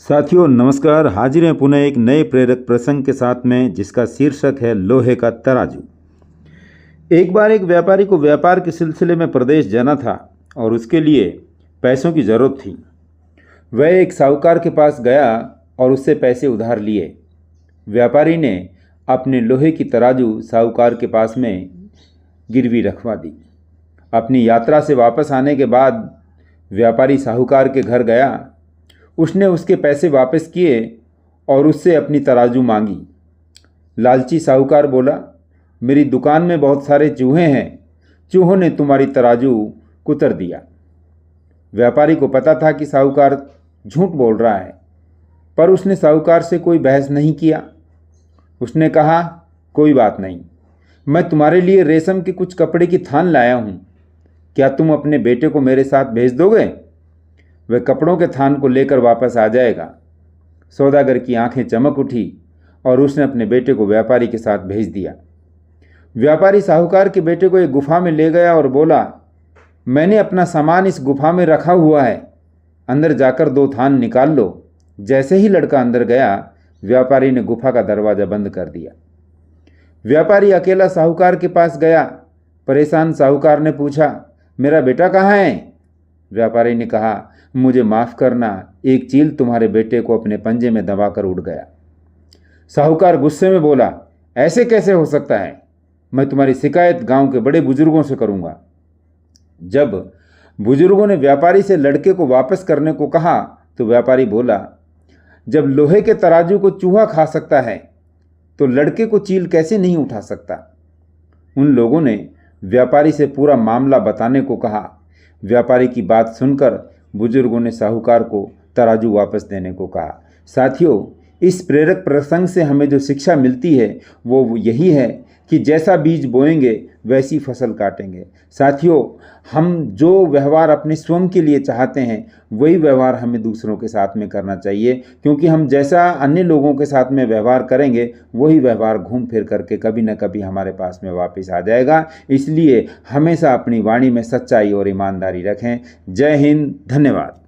साथियों नमस्कार। हाजिर हैं पुनः एक नए प्रेरक प्रसंग के साथ में, जिसका शीर्षक है लोहे का तराजू। एक बार एक व्यापारी को व्यापार के सिलसिले में प्रदेश जाना था और उसके लिए पैसों की ज़रूरत थी। वह एक साहूकार के पास गया और उससे पैसे उधार लिए। व्यापारी ने अपने लोहे की तराजू साहूकार के पास में गिरवी रखवा दी। अपनी यात्रा से वापस आने के बाद व्यापारी साहूकार के घर गया। उसने उसके पैसे वापस किए और उससे अपनी तराजू मांगी। लालची साहूकार बोला, मेरी दुकान में बहुत सारे चूहे हैं, चूहों ने तुम्हारी तराजू कुतर दिया। व्यापारी को पता था कि साहूकार झूठ बोल रहा है, पर उसने साहूकार से कोई बहस नहीं किया। उसने कहा, कोई बात नहीं, मैं तुम्हारे लिए रेशम के कुछ कपड़े की थान लाया हूँ, क्या तुम अपने बेटे को मेरे साथ भेज दोगे? वह कपड़ों के थान को लेकर वापस आ जाएगा। सौदागर की आंखें चमक उठी और उसने अपने बेटे को व्यापारी के साथ भेज दिया। व्यापारी साहूकार के बेटे को एक गुफा में ले गया और बोला, मैंने अपना सामान इस गुफा में रखा हुआ है, अंदर जाकर 2 थान निकाल लो। जैसे ही लड़का अंदर गया, व्यापारी ने गुफा का दरवाज़ा बंद कर दिया। व्यापारी अकेला साहूकार के पास गया। परेशान साहूकार ने पूछा, मेरा बेटा कहाँ है? व्यापारी ने कहा, मुझे माफ़ करना, एक चील तुम्हारे बेटे को अपने पंजे में दबाकर उड़ गया। साहूकार गुस्से में बोला, ऐसे कैसे हो सकता है? मैं तुम्हारी शिकायत गांव के बड़े बुजुर्गों से करूंगा। जब बुजुर्गों ने व्यापारी से लड़के को वापस करने को कहा तो व्यापारी बोला, जब लोहे के तराजू को चूहा खा सकता है तो लड़के को चील कैसे नहीं उठा सकता? उन लोगों ने व्यापारी से पूरा मामला बताने को कहा। व्यापारी की बात सुनकर बुजुर्गों ने साहूकार को तराजू वापस देने को कहा। साथियों, इस प्रेरक प्रसंग से हमें जो शिक्षा मिलती है वो यही है कि जैसा बीज बोएंगे वैसी फसल काटेंगे। साथियों, हम जो व्यवहार अपने स्वयं के लिए चाहते हैं वही व्यवहार हमें दूसरों के साथ में करना चाहिए, क्योंकि हम जैसा अन्य लोगों के साथ में व्यवहार करेंगे वही व्यवहार घूम फिर करके कभी न कभी हमारे पास में वापस आ जाएगा। इसलिए हमेशा अपनी वाणी में सच्चाई और ईमानदारी रखें। जय हिंद, धन्यवाद।